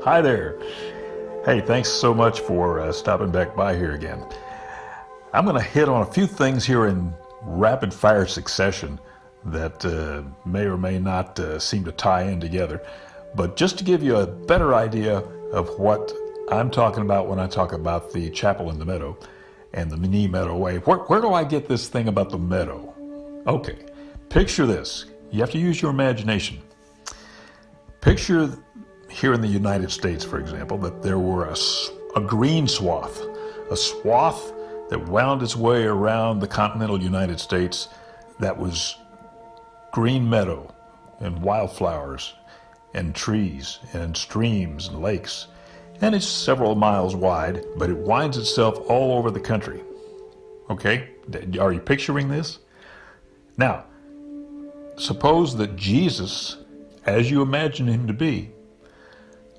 Hi there. Hey, thanks so much for stopping back by here again. I'm going to hit on a few things here in rapid fire succession that may or may not seem to tie in together. But just to give you a better idea of what I'm talking about when I talk about the chapel in the meadow and the meadow way, where do I get this thing about the meadow? Okay, picture this. You have to use your imagination. Picture here in the United States, for example, that there were a green swath, a swath that wound its way around the continental United States that was green meadow and wildflowers and trees and streams and lakes. And it's several miles wide, but it winds itself all over the country. Okay, are you picturing this? Now, suppose that Jesus, as you imagine him to be,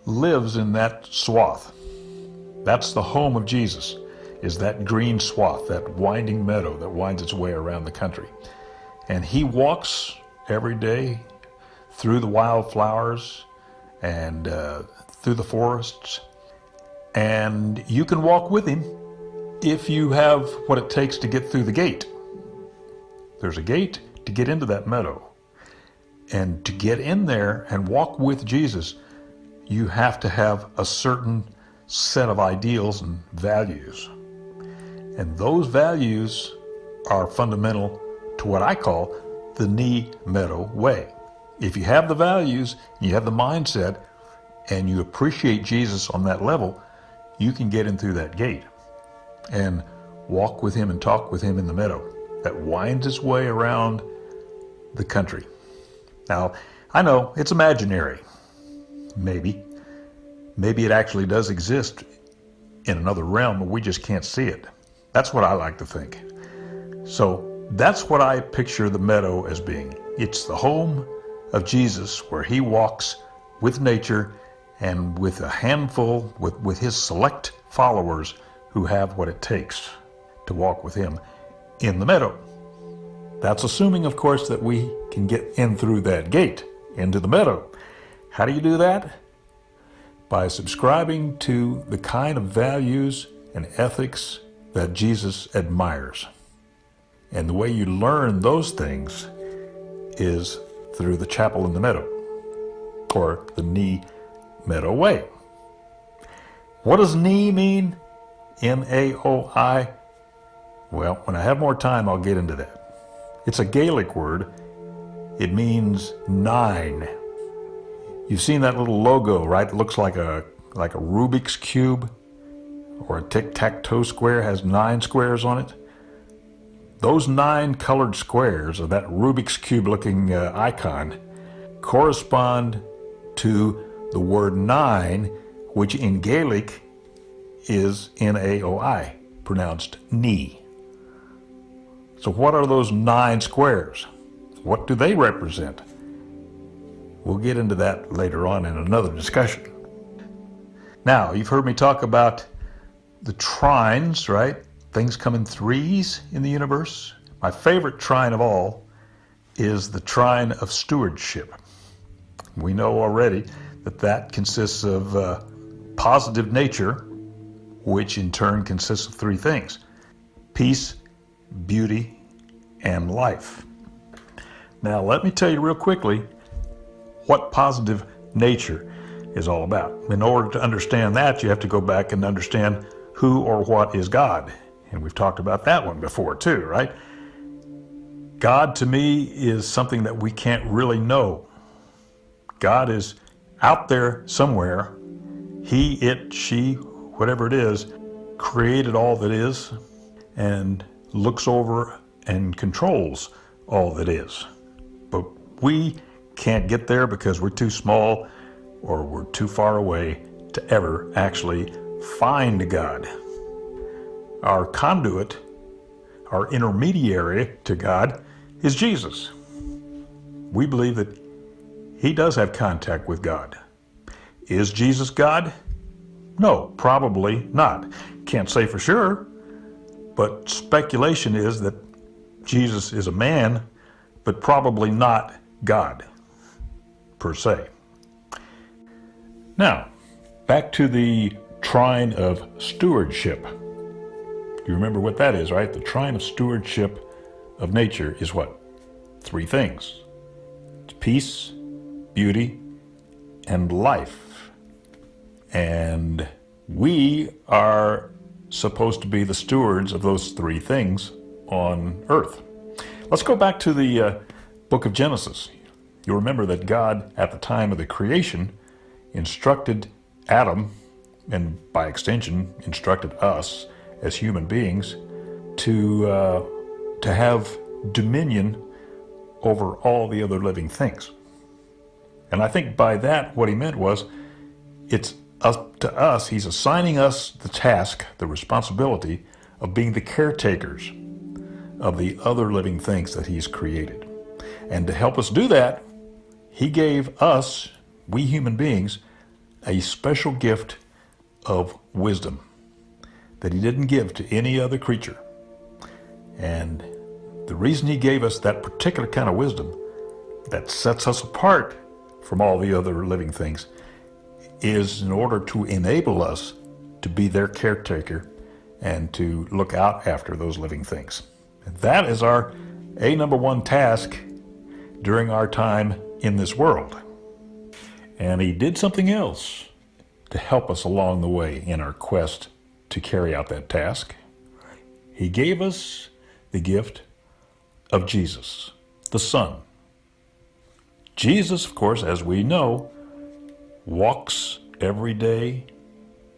lives in that swath. That's the home of Jesus, is that green swath, that winding meadow that winds its way around the country. And he walks every day through the wildflowers and through the forests. And you can walk with him if you have what it takes to get through the gate. There's a gate to get into that meadow. And to get in there and walk with Jesus, you have to have a certain set of ideals and values. And those values are fundamental to what I call the meadow way. If you have the values, you have the mindset, and you appreciate Jesus on that level, you can get in through that gate and walk with him and talk with him in the meadow that winds its way around the country. Now, I know it's imaginary. Maybe it actually does exist in another realm, but we just can't see it. That's what I like to think. So that's what I picture the meadow as being. It's the home of Jesus, where he walks with nature and with a handful, with his select followers who have what it takes to walk with him in the meadow. That's assuming, of course, that we can get in through that gate into the meadow. How do you do that? By subscribing to the kind of values and ethics that Jesus admires. And the way you learn those things is through the chapel in the meadow, or the meadow way. What does mean? Naoi? Well, when I have more time, I'll get into that. It's a Gaelic word. It means 9. You've seen that little logo, right? It looks like a Rubik's Cube or a tic-tac-toe square, has 9 squares on it. Those 9 colored squares of that Rubik's Cube looking icon correspond to the word 9, which in Gaelic is Naoi, pronounced ni. So what are those 9 squares? What do they represent? We'll get into that later on in another discussion. Now, you've heard me talk about the trines, right? Things come in threes in the universe. My favorite trine of all is the trine of stewardship. We know already that consists of positive nature, which in turn consists of 3 things: peace, beauty, and life. Now, let me tell you real quickly what positive nature is all about. In order to understand that, you have to go back and understand who or what is God. And we've talked about that one before too, right? God to me is something that we can't really know. God is out there somewhere. He, it, she, whatever it is, created all that is and looks over and controls all that is. But we can't get there because we're too small or we're too far away to ever actually find God. Our conduit, our intermediary to God, is Jesus. We believe that he does have contact with God. Is Jesus God? No, probably not. Can't say for sure, but speculation is that Jesus is a man, but probably not God, per se. Now, back to the trine of stewardship. You remember what that is, right? The trine of stewardship of nature is what? Three things. It's peace, beauty, and life. And we are supposed to be the stewards of those three things on earth. Let's go back to the book of Genesis. You'll remember that God, at the time of the creation, instructed Adam, and by extension, instructed us as human beings, to have dominion over all the other living things. And I think by that, what he meant was, it's up to us, he's assigning us the task, the responsibility of being the caretakers of the other living things that he's created. And to help us do that, he gave us, we human beings, a special gift of wisdom that he didn't give to any other creature. And the reason he gave us that particular kind of wisdom that sets us apart from all the other living things is in order to enable us to be their caretaker and to look out after those living things. And that is our number one task during our time in this world. And he did something else to help us along the way in our quest to carry out that task. He gave us the gift of Jesus, the Son. Jesus, of course, as we know, walks every day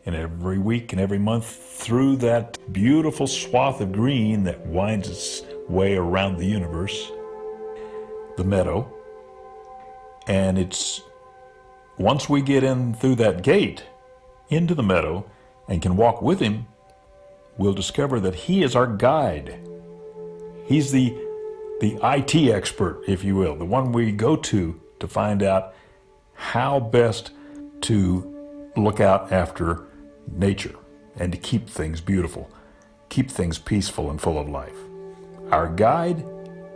and every week and every month through that beautiful swath of green that winds its way around the universe, the meadow. And it's once we get in through that gate into the meadow and can walk with him, we'll discover that he is our guide. He's the IT expert, if you will, the one we go to find out how best to look out after nature and to keep things beautiful, keep things peaceful and full of life. Our guide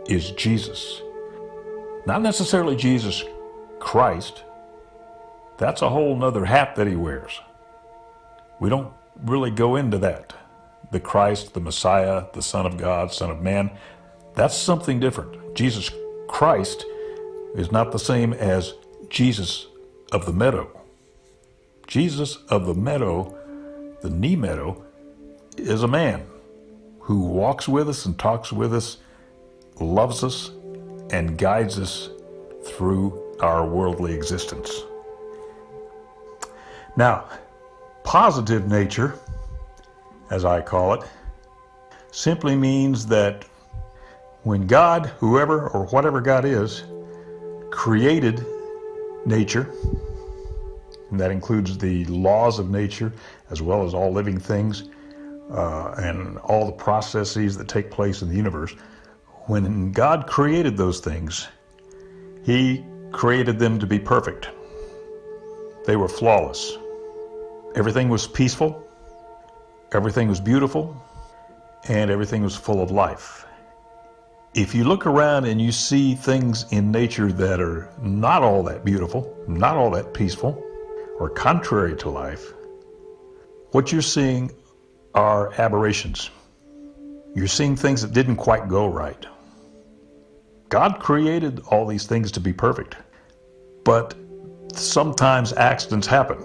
is Jesus. Not necessarily Jesus Christ. That's a whole nother hat that he wears. We don't really go into that. The Christ, the Messiah, the Son of God, Son of Man, that's something different. Jesus Christ is not the same as Jesus of the meadow. Jesus of the meadow, the knee meadow, is a man who walks with us and talks with us, loves us, and guides us through our worldly existence. Now, positive nature, as I call it, simply means that when God, whoever or whatever God is, created nature, and that includes the laws of nature as well as all living things and all the processes that take place in the universe, when God created those things, he created them to be perfect. They were flawless. Everything was peaceful, everything was beautiful, and everything was full of life. If you look around and you see things in nature that are not all that beautiful, not all that peaceful, or contrary to life, what you're seeing are aberrations. You're seeing things that didn't quite go right. God created all these things to be perfect, but sometimes accidents happen.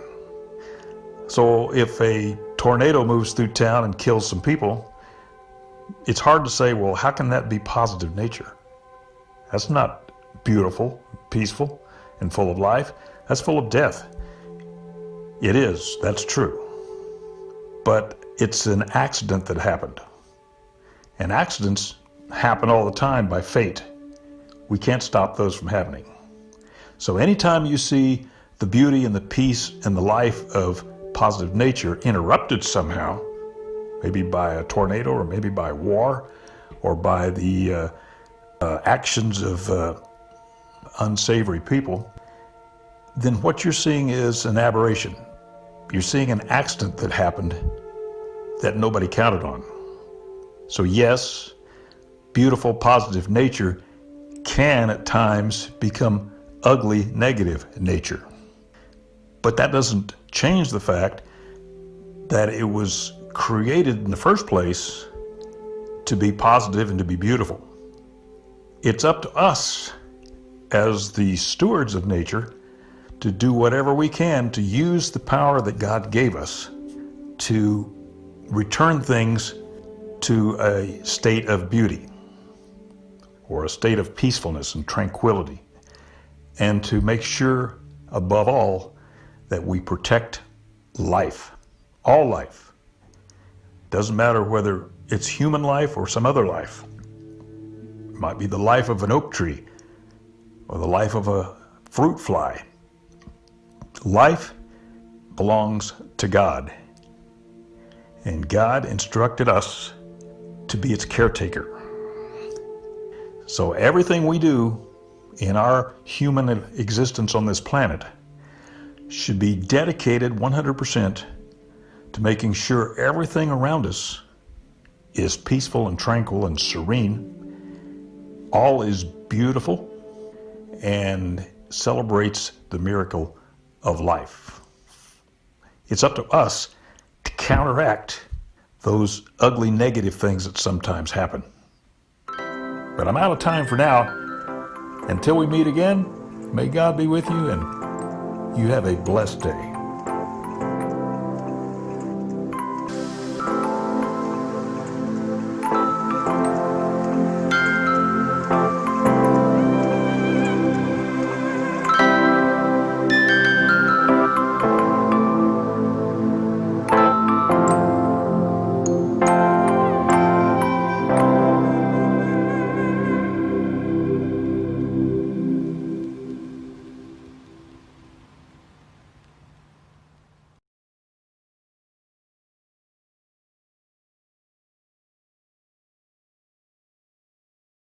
So if a tornado moves through town and kills some people, it's hard to say, well, how can that be positive nature? That's not beautiful, peaceful, and full of life. That's full of death. It is, that's true. But it's an accident that happened. And accidents happen all the time by fate. We can't stop those from happening. So anytime you see the beauty and the peace and the life of positive nature interrupted somehow, maybe by a tornado or maybe by war or by the actions of unsavory people, then what you're seeing is an aberration. You're seeing an accident that happened that nobody counted on. So yes, beautiful, positive nature can at times become ugly, negative nature. But that doesn't change the fact that it was created in the first place to be positive and to be beautiful. It's up to us as the stewards of nature to do whatever we can to use the power that God gave us to return things to a state of beauty or a state of peacefulness and tranquility, and to make sure, above all, that we protect life, all life. Doesn't matter whether it's human life or some other life. It might be the life of an oak tree or the life of a fruit fly. Life belongs to God, and God instructed us to be its caretaker. So everything we do in our human existence on this planet should be dedicated 100% to making sure everything around us is peaceful and tranquil and serene, all is beautiful, and celebrates the miracle of life. It's up to us to counteract those ugly negative things that sometimes happen. But I'm out of time for now. Until we meet again, may God be with you, and you have a blessed day.